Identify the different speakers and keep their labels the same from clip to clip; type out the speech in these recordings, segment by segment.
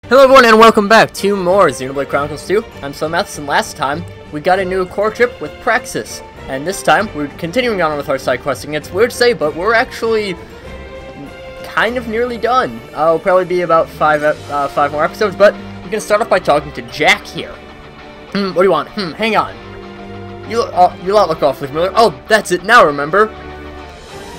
Speaker 1: Hello everyone and welcome back to more Xenoblade Chronicles 2. I'm SlayerMathis, and last time we got a new core trip with Praxis. And this time we're continuing on with our side questing. It's weird to say, but we're actually kind of nearly done. It'll probably be about five more episodes, but we're gonna start off by talking to Jack here. What do you want? Hang on. You lot look awfully familiar. Oh, that's it, now remember.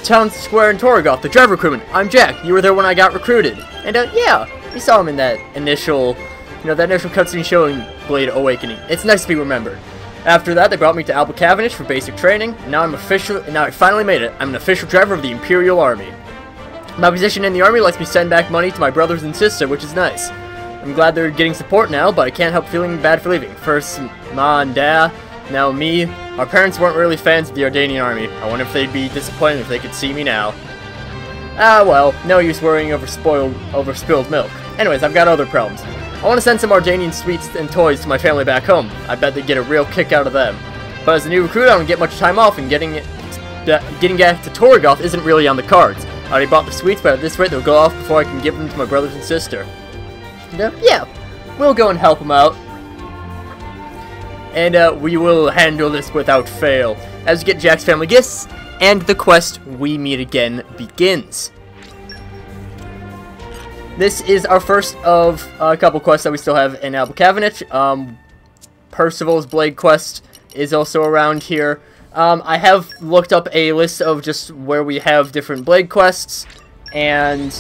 Speaker 1: Town Square in Torgoth, the driver recruitment. I'm Jack. You were there when I got recruited. And yeah. We saw him in that initial, that initial cutscene showing Blade Awakening. It's nice to be remembered. After that, they brought me to Cavendish for basic training. And now I finally made it. I'm an official driver of the Imperial Army. My position in the army lets me send back money to my brothers and sister, which is nice. I'm glad they're getting support now, but I can't help feeling bad for leaving. First, Ma and Dad, now me. Our parents weren't really fans of the Ardanian army. I wonder if they'd be disappointed if they could see me now. Ah, well, no use worrying over spilled milk. Anyways, I've got other problems. I want to send some Ardanian sweets and toys to my family back home. I bet they'd get a real kick out of them. But as a new recruit, I don't get much time off, and getting back to Torgoth isn't really on the cards. I already bought the sweets, but at this rate, they'll go off before I can give them to my brothers and sister. And, yeah, we'll go and help them out. And we will handle this without fail. As we get Jack's family gifts, and the quest We Meet Again begins. This is our first of a couple quests that we still have in Cavendish. Percival's Blade quest is also around here. I have looked up a list of just where we have different Blade quests, and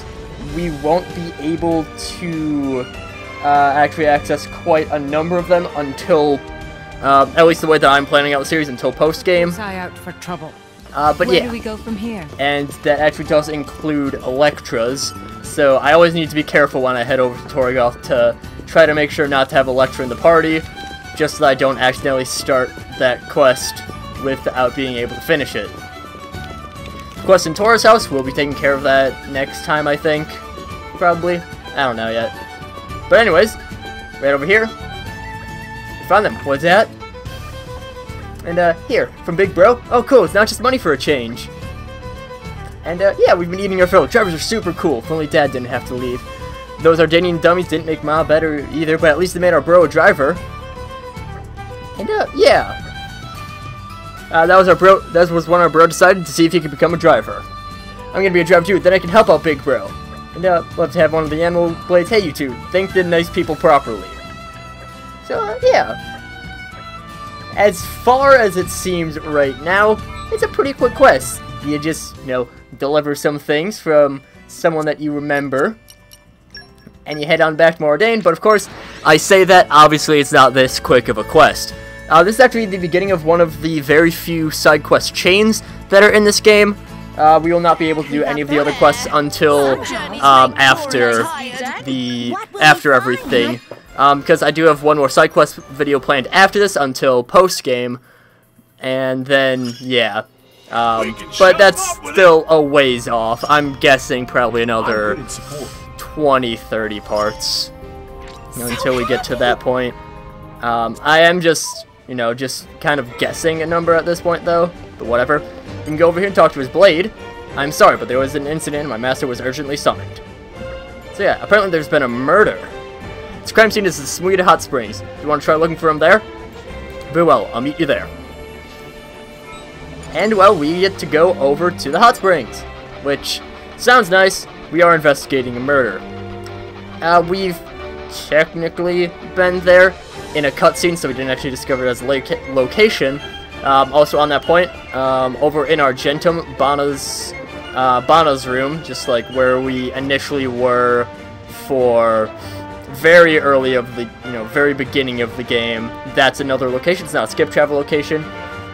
Speaker 1: we won't be able to actually access quite a number of them until, at least the way that I'm planning out the series, until post-game.
Speaker 2: Out for trouble.
Speaker 1: But
Speaker 2: Where
Speaker 1: yeah,
Speaker 2: do we go from here?
Speaker 1: And that actually does include Electras, so I always need to be careful when I head over to Torgoth to try to make sure not to have Electra in the party, just so that I don't accidentally start that quest without being able to finish it. The quest in Tora's house, we'll be taking care of that next time, I think. Probably. I don't know yet. But anyways, right over here, we found them. What's that? And, here, from Big Bro. Oh, cool, it's not just money for a change. And, yeah, we've been eating our fill. Drivers are super cool, if only Dad didn't have to leave. Those Ardanian dummies didn't make Ma better either, but at least they made our bro a driver. And, yeah. That was when our bro decided to see if he could become a driver. I'm gonna be a driver too, then I can help out Big Bro. And, love to have one of the animal blades. Hey, you two, thank the nice people properly. So, yeah. As far as it seems right now, it's a pretty quick quest. You just, deliver some things from someone that you remember, and you head on back to Mordane. But of course, I say that, obviously it's not this quick of a quest. This is actually the beginning of one of the very few side quest chains that are in this game. We will not be able to do any of the other quests until after everything. Because I do have one more side quest video planned after this until post-game, and then, yeah. But that's still a ways off. I'm guessing probably another 20-30 parts until we get to that point. I am just, just kind of guessing a number at this point, though, but whatever. We can go over here and talk to his blade. I'm sorry, but there was an incident and my master was urgently summoned. So yeah, apparently there's been a murder. This crime scene is the Sweet Hot Springs. You want to try looking for him there? Very well, I'll meet you there. And, well, we get to go over to the Hot Springs, which sounds nice. We are investigating a murder. We've technically been there in a cutscene, so we didn't actually discover it as a location. Also on that point, over in Argentum, Bana's room, just like where we initially were for very early of the, very beginning of the game. That's another location. It's not a skip travel location,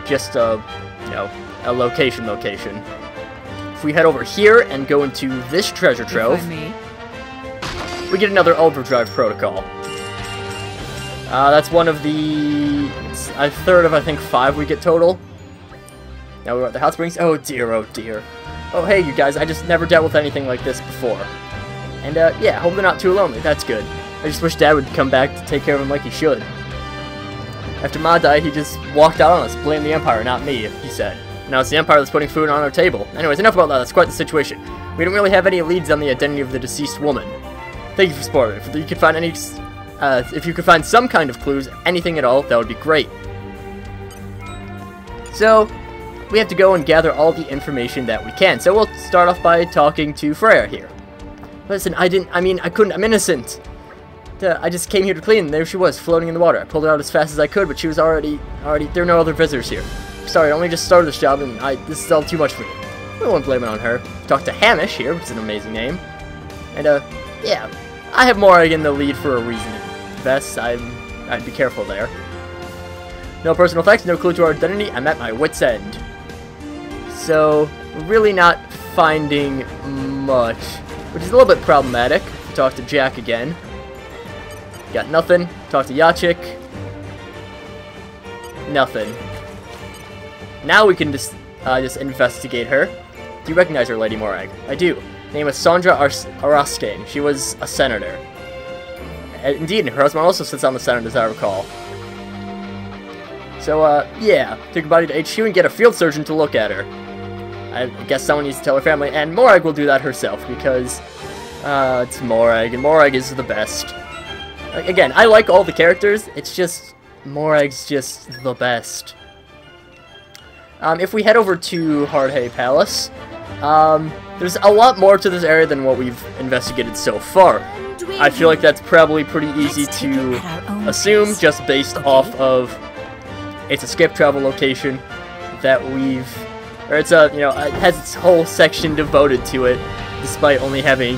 Speaker 1: just a, a location. If we head over here and go into this treasure trove, we get another overdrive protocol. That's one of the, a third of, I think, 5 we get total. Now we're at the hot springs. Oh dear, oh dear. Oh hey, you guys, I just never dealt with anything like this before. And, yeah, hope they're not too lonely. That's good. I just wish Dad would come back to take care of him like he should. After Ma died, he just walked out on us. Blame the Empire, not me, he said. Now it's the Empire that's putting food on our table. Anyways, enough about that. That's quite the situation. We don't really have any leads on the identity of the deceased woman. Thank you for supporting. If you could find any, if you could find some kind of clues, anything at all, that would be great. So, we have to go and gather all the information that we can. So we'll start off by talking to Freya here. Listen, I couldn't, I'm innocent. I just came here to clean, and there she was, floating in the water. I pulled her out as fast as I could, but she was already, there are no other visitors here. Sorry, I only just started this job, and this is all too much for me. I won't blame it on her. Talk to Hamish here, which is an amazing name. And, yeah, I have Morag in the lead for a reason. Best, I'd be careful there. No personal effects, no clue to our identity, I'm at my wit's end. So, we're really not finding much, which is a little bit problematic. Talk to Jack again. Got nothing. Talk to Yachik. Nothing. Now we can just investigate her. Do you recognize her, Lady Morag? I do. Name is Sandra Araskane. She was a senator. Indeed, her husband also sits on the Senate, as I recall. So, yeah. Take her body to HQ and get a field surgeon to look at her. I guess someone needs to tell her family, and Morag will do that herself, because, it's Morag, and Morag is the best. Again, I like all the characters, it's just, Morag's just the best. If we head over to Hardhay Palace, there's a lot more to this area than what we've investigated so far. I feel like that's probably pretty easy to assume, just based off of, it's a skip travel location that we've, or it's a, it has its whole section devoted to it, despite only having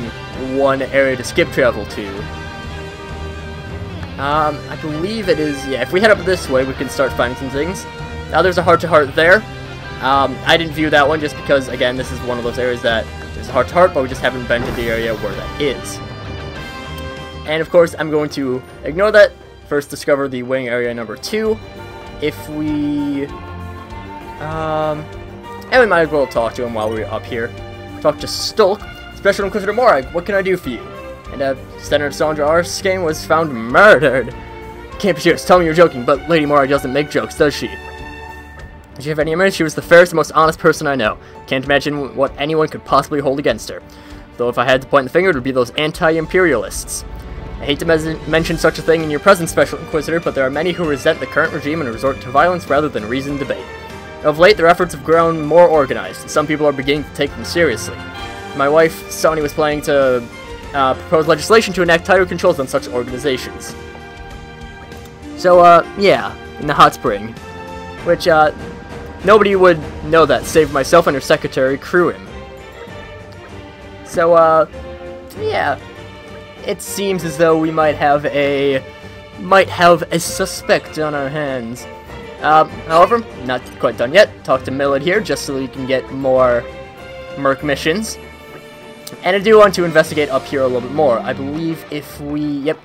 Speaker 1: one area to skip travel to. I believe it is, yeah, if we head up this way, we can start finding some things. Now there's a heart-to-heart there. I didn't view that one just because, again, this is one of those areas that there's a heart-to-heart, but we just haven't been to the area where that is. And, of course, I'm going to ignore that. First, discover the wing area number 2. If we... and we might as well talk to him while we're up here. Talk to Stulk. Special Inquisitor Morag, what can I do for you? And, Senator Sandra Araskane was found murdered. Can't be serious, tell me you're joking, but Lady Morag doesn't make jokes, does she? Did you have any memories? She was the fairest and most honest person I know. Can't imagine what anyone could possibly hold against her. Though if I had to point the finger, it would be those anti-imperialists. I hate to mention such a thing in your present Special Inquisitor, but there are many who resent the current regime and resort to violence rather than reasoned debate. Of late, their efforts have grown more organized, and some people are beginning to take them seriously. My wife, Sonny, was planning to propose legislation to enact tighter controls on such organizations. So, yeah, in the hot spring. Which, nobody would know that, save myself and her secretary, Crewin. So, yeah. It seems as though we might have a suspect on our hands. However, not quite done yet. Talk to Millard here, just so we can get more Merc missions. And I do want to investigate up here a little bit more. I believe if we... Yep,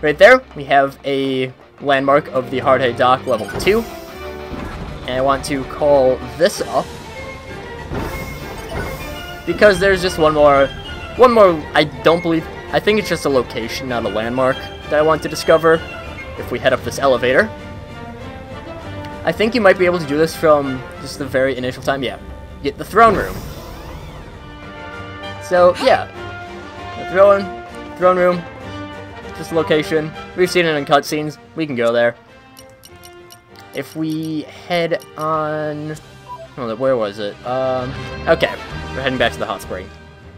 Speaker 1: right there, we have a landmark of the Hardhay Dock level 2. And I want to call this up. Because there's just one more, I think it's just a location, not a landmark, that I want to discover if we head up this elevator. I think you might be able to do this from just the very initial time. Yeah, get the throne room. So, yeah, the throne room, just a location. We've seen it in cutscenes. We can go there. If we head on... Oh, where was it? Okay, we're heading back to the hot spring.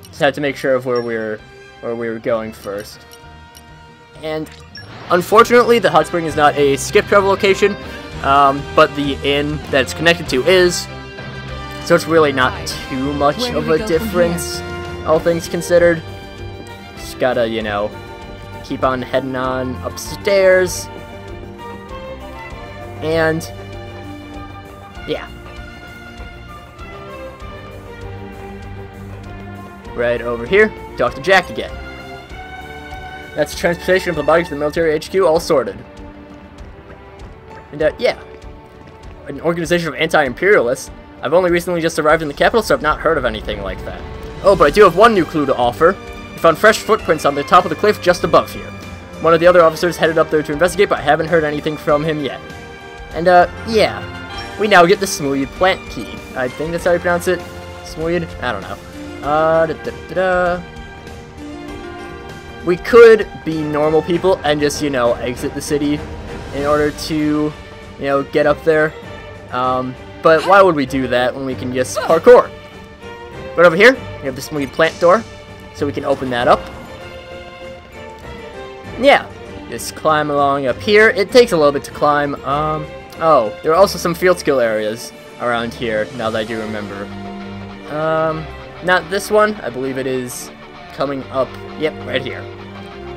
Speaker 1: Just had to make sure of where we were going first. And unfortunately, the hot spring is not a skip travel location, but the inn that it's connected to is. So it's really not too much of a difference, all things considered. Just gotta, keep on heading on upstairs. And yeah. Right over here, talk to Jack again. That's transportation of the body to the military HQ, all sorted. And, yeah. An organization of anti-imperialists. I've only recently just arrived in the capital, so I've not heard of anything like that. Oh, but I do have one new clue to offer. We found fresh footprints on the top of the cliff just above here. One of the other officers headed up there to investigate, but I haven't heard anything from him yet. And, yeah. We now get the Smooth plant key. I think that's how you pronounce it. Smooth? I don't know. we could be normal people and just, you know, exit the city in order to, you know, get up there. But why would we do that when we can just parkour? Right over here, we have this weird plant door, so we can open that up. Yeah, just climb along up here. It takes a little bit to climb. Oh, there are also some field skill areas around here, now that I do remember. Not this one. I believe it is coming up. Yep, right here.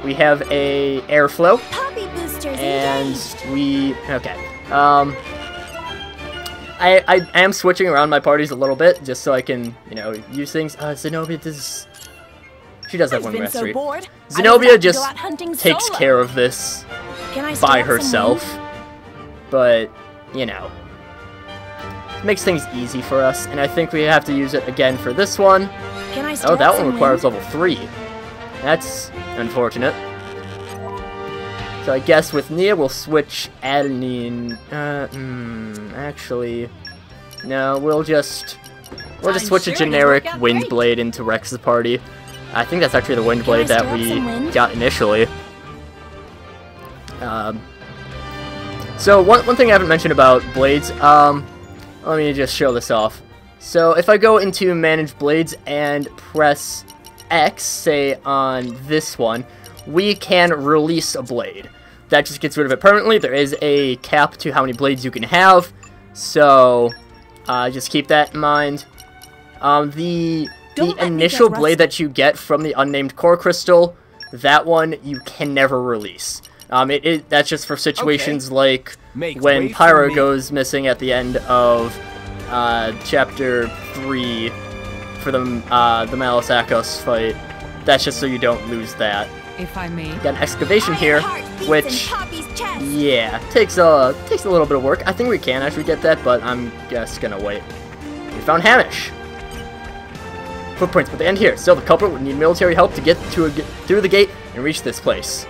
Speaker 1: We have a airflow.
Speaker 2: Poppy boosters
Speaker 1: and
Speaker 2: engaged.
Speaker 1: we... Okay. I am switching around my parties a little bit, just so I can, you know, use things. Zenobia does... She does have one mastery.
Speaker 2: So bored,
Speaker 1: Zenobia just takes
Speaker 2: solo.
Speaker 1: care of this
Speaker 2: Can I
Speaker 1: by
Speaker 2: steal some
Speaker 1: herself.
Speaker 2: wind?
Speaker 1: But, you know, makes things easy for us, and I think we have to use it again for this one.
Speaker 2: Can I
Speaker 1: Oh,
Speaker 2: steal
Speaker 1: that
Speaker 2: some
Speaker 1: one requires
Speaker 2: wind?
Speaker 1: level 3. That's unfortunate. So I guess with Nia, we'll switch Adenine. Actually, no, we'll just switch a generic Wind Blade into Rex's party. I think that's actually the Wind Blade that we got initially. So one thing I haven't mentioned about blades, let me just show this off. So if I go into Manage Blades and press X, say on this one, we can release a blade. That just gets rid of it permanently. There is a cap to how many blades you can have, so just keep that in mind. The initial blade that you get from the unnamed core crystal, that one you can never release. That's just for situations like when Pyra goes missing at the end of Chapter 3 for the Malasakos fight. That's just so you don't lose that.
Speaker 3: If I may.
Speaker 1: Got an excavation here, which, yeah, takes a little bit of work. I think we can actually get that, but I'm just gonna wait. We found Hamish. Footprints at the end here. Still, the culprit would need military help to get through the gate and reach this place.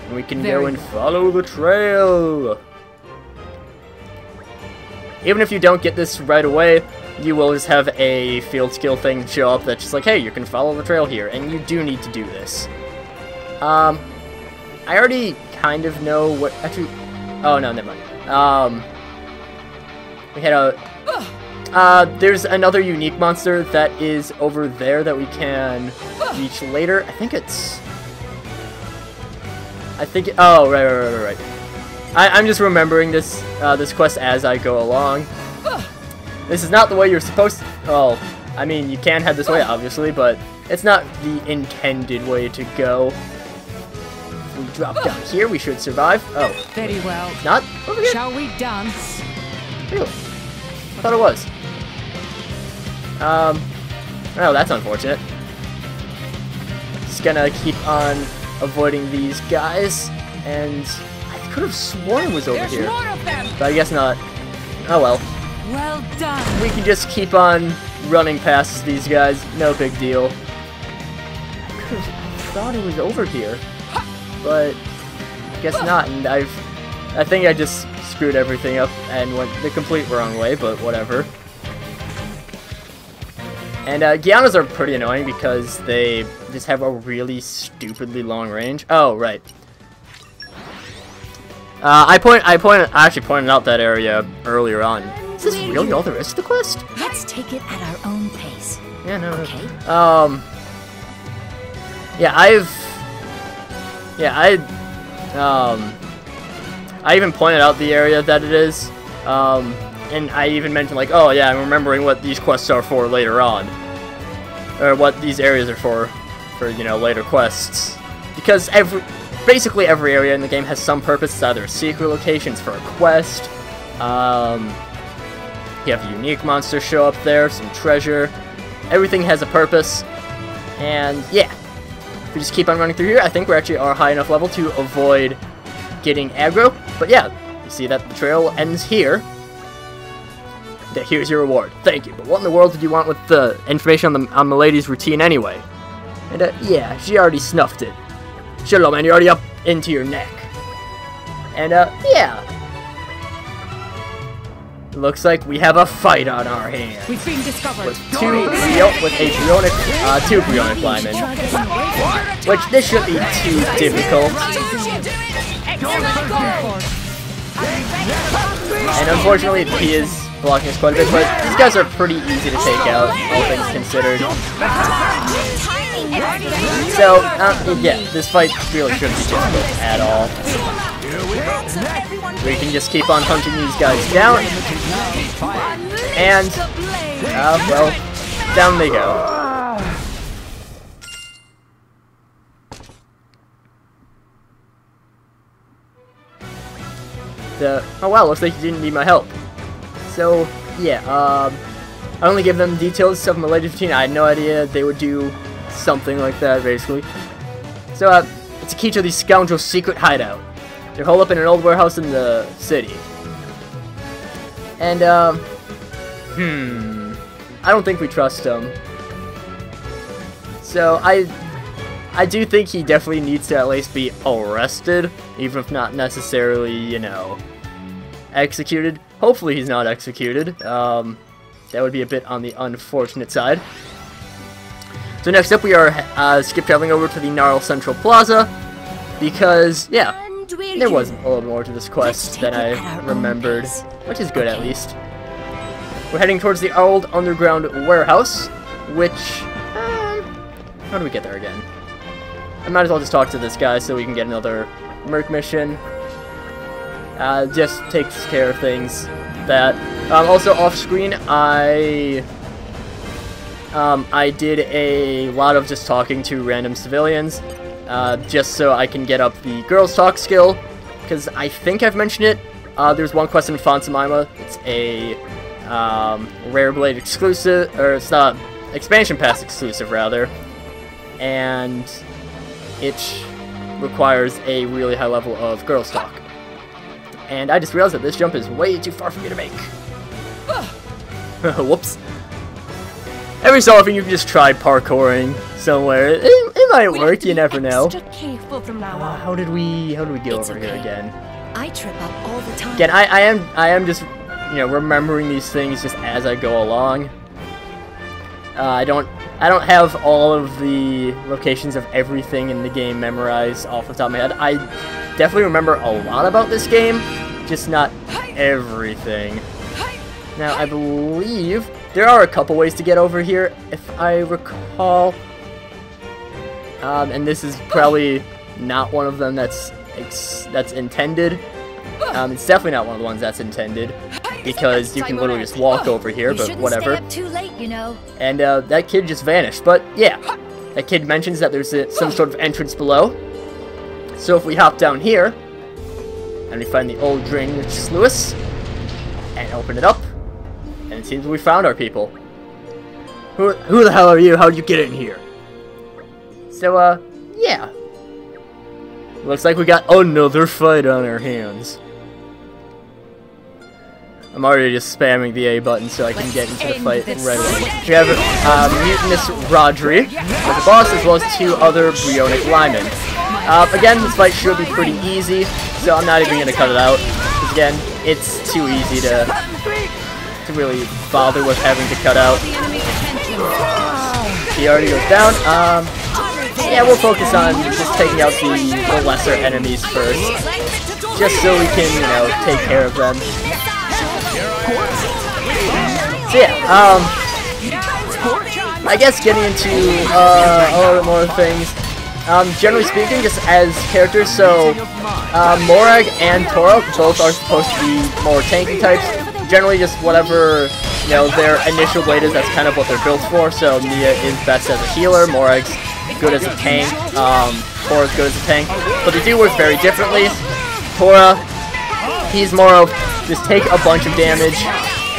Speaker 1: And we can go and follow the trail. Even if you don't get this right away, you will just have a field skill thing show up that's just like, hey, you can follow the trail here, and you do need to do this. I already kind of know what, actually, oh no, never mind. We had a, there's another unique monster that is over there that we can reach later. Oh, right. I'm just remembering this, this quest as I go along. This is not the way you're supposed to, well, I mean, you can head this way, obviously, but it's not the intended way to go. If we drop down here, we should survive. Oh.
Speaker 3: Very well.
Speaker 1: It's not? Over here?
Speaker 3: Shall we dance?
Speaker 1: Really? I thought it was. Oh, that's unfortunate. Just gonna keep on avoiding these guys, and I could have sworn it was over here.
Speaker 3: More of them.
Speaker 1: But I guess not. Oh well.
Speaker 3: Well done.
Speaker 1: We can just keep on running past these guys, no big deal. I could have thought it was over here, but I guess not, and I think I just screwed everything up and went the complete wrong way, but whatever. And Gyanas are pretty annoying because they just have a really stupidly long range. Oh, right. I actually pointed out that area earlier on. Is this really all there is to the quest?
Speaker 2: Let's take it at our own pace.
Speaker 1: Yeah, no.
Speaker 2: Okay.
Speaker 1: I even pointed out the area that it is. And I even mentioned, like, oh yeah, I'm remembering what these quests are for later on. Or what these areas are for, you know, later quests. Because basically every area in the game has some purpose. It's either a secret location, it's for a quest. You have unique monsters show up there, some treasure. Everything has a purpose. And yeah, if we just keep on running through here, I think we actually are high enough level to avoid getting aggro. But yeah, you see that the trail ends here. Here's your reward. Thank you. But what in the world did you want with the information on the lady's routine anyway? And yeah, she already snuffed it. Shut up, man. You're already up into your neck. And yeah. Looks like we have a fight on our hands.
Speaker 3: We've been discovered.
Speaker 1: With two Brionic linemen. Which this shouldn't be too difficult. And unfortunately, he is blocking us quite a bit, but these guys are pretty easy to take out, all things considered. So, yeah, this fight really shouldn't be difficult at all. We can just keep on hunting these guys down. And, well, down they go. Oh wow, looks like you didn't need my help. So, yeah, I only give them details of my latest routine. I had no idea they would do something like that, basically. So, it's a key to the scoundrel's secret hideout. They're holed up in an old warehouse in the city. And, I don't think we trust him. So, I do think he definitely needs to at least be arrested, even if not necessarily, you know, executed. Hopefully he's not executed. That would be a bit on the unfortunate side. So next up we are skip traveling over to the Gnarl Central Plaza, because, yeah, there was a little more to this quest than I remembered, which is good at least. We're heading towards the old underground warehouse, which, how do we get there again? I might as well just talk to this guy so we can get another Merc mission. Just takes care of things. That also off screen, I did a lot of just talking to random civilians, just so I can get up the Girls Talk skill, because I think I've mentioned it. There's one quest in Fonsamima. It's a Rare Blade exclusive, or it's not expansion pass exclusive rather, and it requires a really high level of Girls Talk. And I just realized that this jump is way too far for me to make. Whoops. Every so often you can just try parkouring somewhere. It might work, you never know. How did we go over here again?
Speaker 2: I trip up all the time.
Speaker 1: Again, I am just, you know, remembering these things just as I go along. I don't have all of the locations of everything in the game memorized off the top of my head. I definitely remember a lot about this game, just not everything. Now, I believe there are a couple ways to get over here, if I recall. And this is probably not one of them that's intended. It's definitely not one of the ones that's intended, because you can literally just walk over here, but whatever.
Speaker 2: Stay up too late, you know.
Speaker 1: And that kid just vanished. But yeah, that kid mentions that there's some sort of entrance below. So if we hop down here, and we find the old drainage sluice, and open it up, and it seems we found our people. Who the hell are you? How'd you get in here? So, yeah. Looks like we got another fight on our hands. I'm already just spamming the A button so I can get into the fight right away. We have Mutinous Rodri as the boss, as well as two other Brionic linemen. Again, this fight should be pretty easy, so I'm not even going to cut it out. Because again, it's too easy to really bother with having to cut out. He already goes down. Yeah, we'll focus on just taking out the lesser enemies first, just so we can, you know, take care of them. So yeah, I guess getting into a little bit more things. Generally speaking, just as characters, so Morag and Tora both are supposed to be more tanky types. Generally, just whatever, you know, their initial blade is, that's kind of what they're built for. So Mia is best as a healer, Morag's good as a tank, Tora's good as a tank, but they do work very differently. Tora, he's more of just take a bunch of damage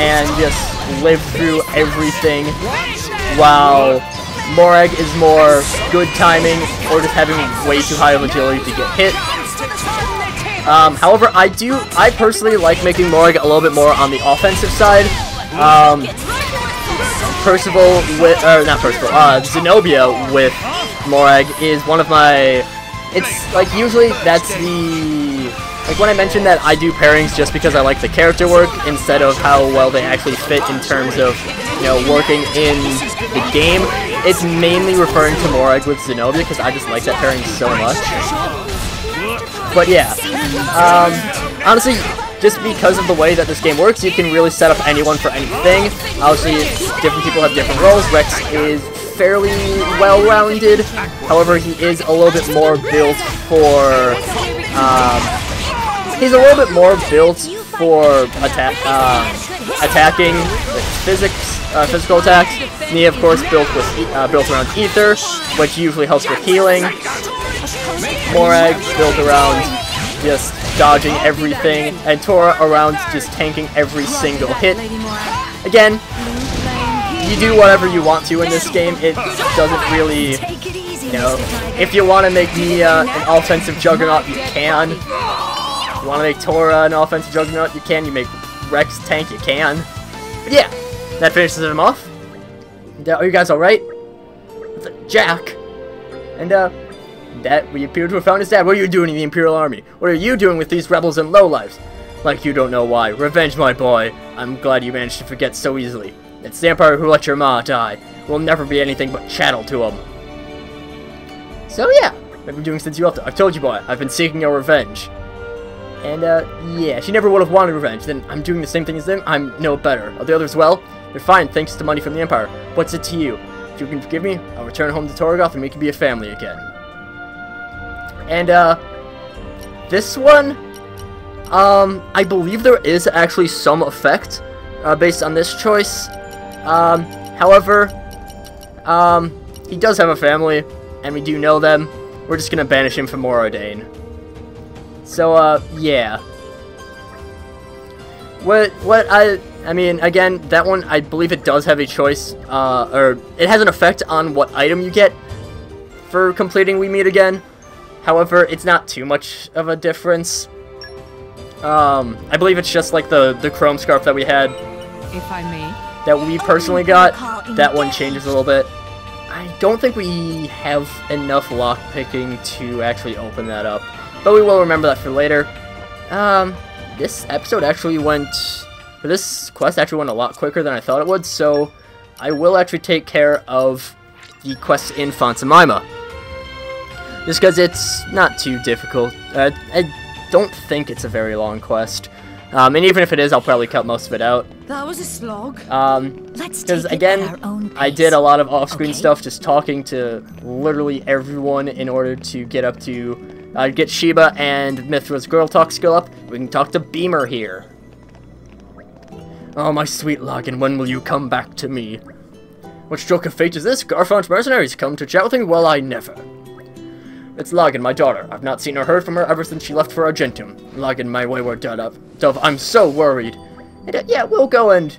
Speaker 1: and just live through everything, while Morag is more good timing or just having way too high of agility to get hit. However, I personally like making Morag a little bit more on the offensive side. Zenobia with Morag is one of my, it's like usually that's the Like when I mentioned that I do pairings just because I like the character work instead of how well they actually fit in terms of, you know, working in the game, it's mainly referring to Morag with Zenobia because I just like that pairing so much. But yeah, honestly, just because of the way that this game works, you can really set up anyone for anything. Obviously, different people have different roles. Rex is fairly well-rounded, however, he is a little bit more built for, he's a little bit more built for attacking with physical attacks. Me, of course, built around Ether, which usually helps with healing. Morag built around just dodging everything, and Tora around just tanking every single hit. Again, you do whatever you want to in this game. It doesn't really, you know, if you want to make me an offensive juggernaut, you can. If you want to make Tora an offensive juggernaut, you can. You make Rex tank, you can. But yeah, that finishes him off. Are you guys alright? Jack. And, that we appear to have found his dad. What are you doing in the Imperial Army? What are you doing with these rebels and lowlifes? Like you don't know why. Revenge, my boy. I'm glad you managed to forget so easily. It's the Empire who let your ma die. We'll never be anything but chattel to him. So yeah, what have you been doing since you left? I've told you, boy. I've been seeking your revenge. And yeah, she never would have wanted revenge. Then I'm doing the same thing as them. I'm no better. Are the others well? They're fine, thanks to money from the Empire. What's it to you? If you can forgive me, I'll return home to Torgoth and we can be a family again. And, this one, I believe there is actually some effect, based on this choice. However, he does have a family, and we do know them. We're just gonna banish him from Moradane. So, yeah. I mean, again, that one, I believe it does have a choice, or it has an effect on what item you get for completing We Meet Again. However, it's not too much of a difference. I believe it's just like the chrome scarf that we had.
Speaker 3: If I may.
Speaker 1: That we personally got. That one changes a little bit. I don't think we have enough lockpicking to actually open that up. But we will remember that for later. This episode actually went... Or this quest actually went a lot quicker than I thought it would, so I will actually take care of the quest in Fonsamima. Just because it's not too difficult. I don't think it's a very long quest. And even if it is, I'll probably cut most of it out.
Speaker 2: That was a slog.
Speaker 1: Because again, I did a lot of off-screen stuff, just talking to literally everyone in order to get up to, get Sheba and Mithra's girl talk skill up. We can talk to Beamer here. Oh, my sweet Logan, when will you come back to me? What stroke of fate is this? Garfon's mercenaries come to chat with me? Well, I never. It's Logan, my daughter. I've not seen or heard from her ever since she left for Argentum. Logan, my wayward dove, I'm so worried. And, yeah, we'll go and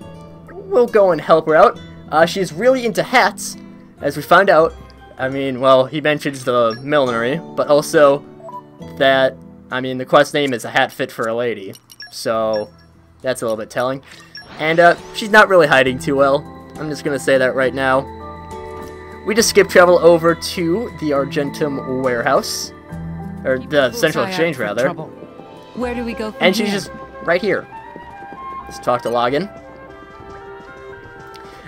Speaker 1: help her out. She's really into hats, as we find out. I mean, well, he mentions the millinery, but also that, I mean, the quest name is A Hat Fit for a Lady. So, that's a little bit telling. And, she's not really hiding too well. I'm just gonna say that right now. We just skip travel over to the Argentum warehouse. Or the Central Exchange, rather.
Speaker 3: Where do we go from
Speaker 1: And she's
Speaker 3: here?
Speaker 1: just right here. Let's talk to Logan.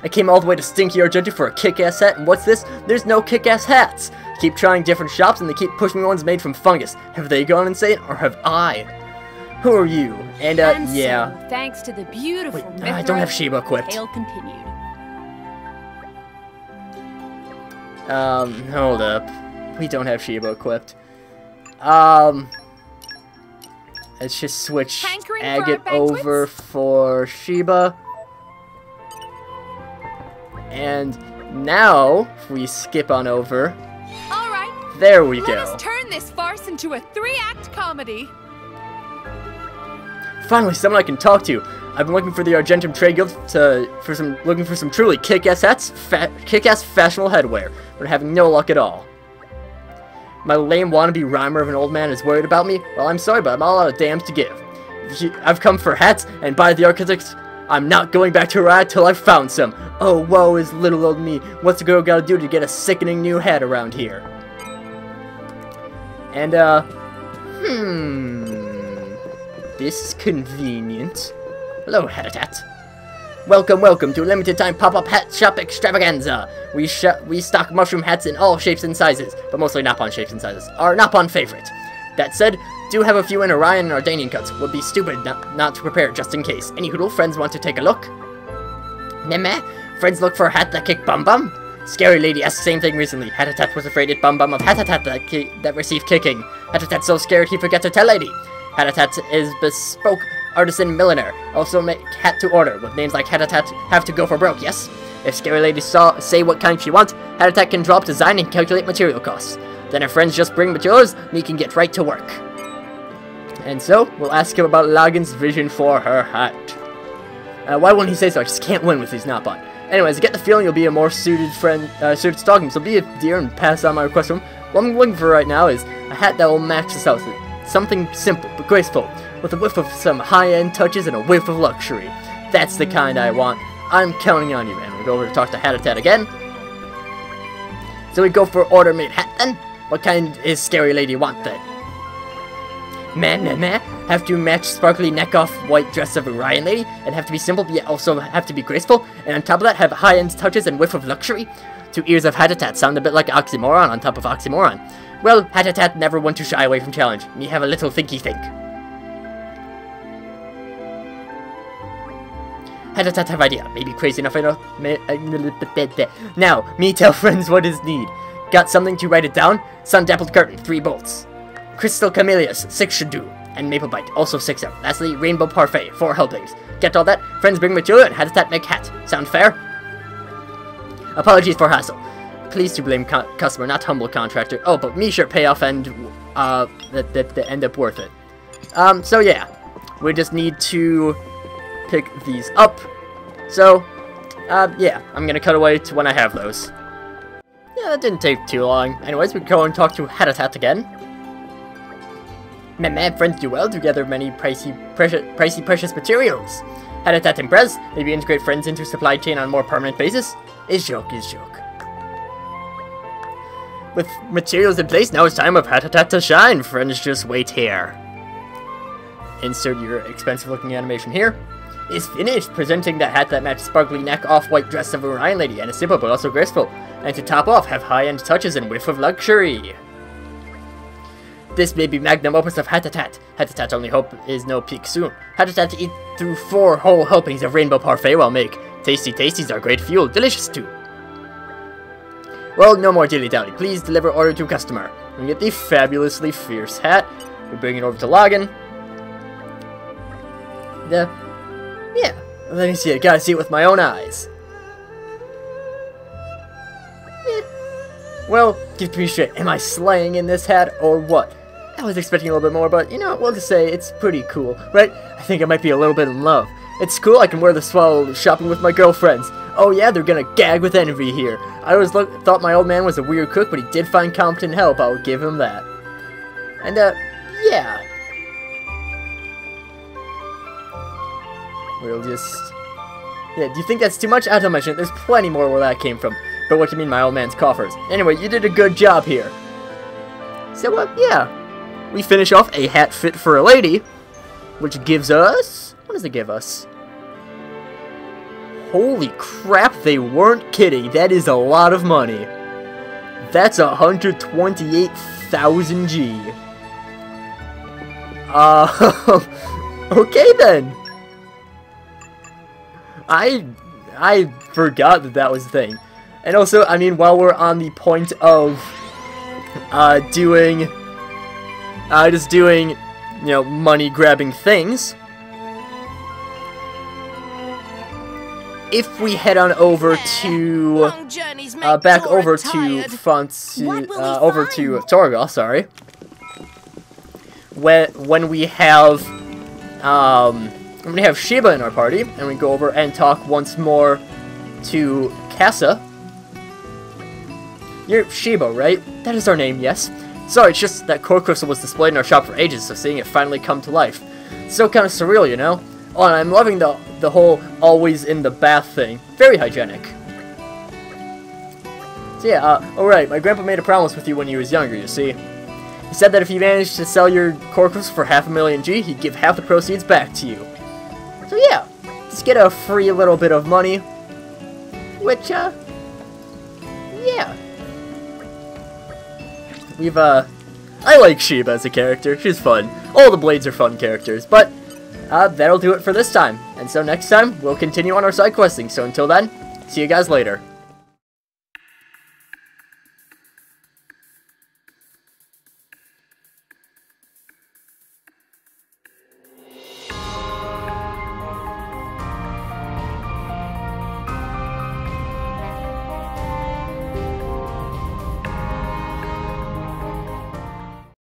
Speaker 1: I came all the way to Stinky Argentum for a kick-ass hat, and what's this? There's no kick-ass hats! I keep trying different shops, and they keep pushing me ones made from fungus. Have they gone insane, or have I? Who are you? And, yeah.
Speaker 4: So, thanks to the beautiful
Speaker 1: Wait, I don't have Sheba equipped.
Speaker 4: Tale continued.
Speaker 1: Hold up. We don't have Sheba equipped. Let's just switch
Speaker 4: Hankering for
Speaker 1: Agate
Speaker 4: our banquets?
Speaker 1: over for Sheba. And now, if we skip on over,
Speaker 4: All right,
Speaker 1: there we
Speaker 4: let
Speaker 1: go.
Speaker 4: us turn this farce into a 3-act comedy.
Speaker 1: Finally, someone I can talk to. I've been looking for the Argentum Trade Guild looking for some truly kick-ass hats, kick-ass fashionable headwear, but having no luck at all. My lame wannabe rhymer of an old man is worried about me. Well, I'm sorry, but I'm all out of dams to give. I've come for hats, and by the architects, I'm not going back to ride till I've found some. Oh, woe is little old me. What's a girl gotta do to get a sickening new hat around here? And, This is convenient. Hello, Habitat. Welcome, welcome to a limited time pop-up hat shop extravaganza. We stock mushroom hats in all shapes and sizes, but mostly Napon shapes and sizes. Our Napon favorite. That said, do have a few in Orion and Ardanian cuts. Would be stupid not to prepare just in case. Any hoodle friends want to take a look? Meh. Friends look for a hat that kick bum bum? Scary lady asked the same thing recently. Hatatat was afraid it bum bum of Hatatat that received kicking. Hatatat's so scared he forgot to tell lady. Hatatat is bespoke artisan milliner. Also make hat to order. With names like Hatatat have to go for broke, yes? If scary lady say what kind she wants, Hatatat can draw up design and calculate material costs. Then if friends just bring materials, me can get right to work. And so, we'll ask him about Lagan's vision for her hat. Why wouldn't he say so? I just can't win with these Napon. Anyways, I get the feeling you'll be a more suited suited stalking, so be a dear and pass on my request to him. What I'm looking for right now is a hat that will match this outfit. Something simple, but graceful, with a whiff of some high-end touches and a whiff of luxury. That's the kind I want. I'm counting on you, man. We go over to talk to Hatatat again. So we go for order-made hat, then? What kind is scary lady want, then? Meh. Have to match sparkly neck-off white dress of Orion lady, and have to be simple, yet also have to be graceful, and on top of that have high-end touches and whiff of luxury? Two ears of Hatatat sound a bit like oxymoron on top of oxymoron. Well, Hatatat never want to shy away from challenge. Me have a little thinky think. Hatatat have idea. Maybe crazy enough I know. Now, me tell friends what is need. Got something to write it down? Sun-dappled curtain, 3 bolts. Crystal camellias, 6 should do. And maple bite, also 6 out. Lastly, rainbow parfait, 4 helpings. Get all that? Friends bring material and Hatatat make hat. Sound fair? Apologies for hassle. Please to blame customer, not humble contractor. Oh, but me sure payoff and that end up worth it. So yeah, we just need to pick these up. So, yeah, I'm gonna cut away to when I have those. Yeah, that didn't take too long. Anyways, we go and talk to Hatatat again. Friends do well to gather many precious materials. Hatatat and Brez, maybe integrate friends into supply chain on a more permanent basis? Is joke. With materials in place, now it's time of Hatatat to shine. Friends, just wait here. Insert your expensive looking animation here. Is finished, presenting the hat that matches sparkly neck off-white dress of Orion lady, and is simple but also graceful. And to top off, have high-end touches and whiff of luxury. This may be magnum opus of Hatatat. Hatatat's only hope is no peak soon. Hatatat to eat through 4 whole helpings of rainbow parfait while make. Tasty tasties are great fuel, delicious too. Well, no more dilly-dally. Please deliver order to customer. We get the fabulously fierce hat. We bring it over to Lagan. Yeah, let me see it. Gotta see it with my own eyes. Well, give me straight. Am I slaying in this hat or what? I was expecting a little bit more, but you know, we'll just say it's pretty cool, right? I think I might be a little bit in love. It's cool, I can wear this while shopping with my girlfriends. Oh yeah, they're gonna gag with envy here. I always thought my old man was a weird cook, but he did find competent help, I'll give him that. And, yeah. We'll just... Yeah, do you think that's too much? I don't mention it, there's plenty more where that came from. But what do you mean my old man's coffers? Anyway, you did a good job here. So, yeah. We finish off a hat fit for a lady, which gives us... What does it give us? Holy crap, they weren't kidding. That is a lot of money. That's 128,000 G. Okay then. I forgot that was a thing. And also, I mean, while we're on the point of just doing, you know, money-grabbing things, if we head on over to, back over to over to Torgal, sorry, when we have Shiba in our party, and we go over and talk once more to Kassa. You're Shiba, right? That is our name, yes. Sorry, it's just that core crystal was displayed in our shop for ages, so seeing it finally come to life. It's still kind of surreal, you know? Oh, and I'm loving the whole always in the bath thing. Very hygienic. So yeah, alright, my grandpa made a promise with you when he was younger, you see. He said that if you managed to sell your core crystals for 500,000 G, he'd give half the proceeds back to you. So yeah, just get a free little bit of money, which, yeah. I like Sheba as a character. She's fun. All the Blades are fun characters, but that'll do it for this time. And so next time, we'll continue on our side questing. So until then, see you guys later.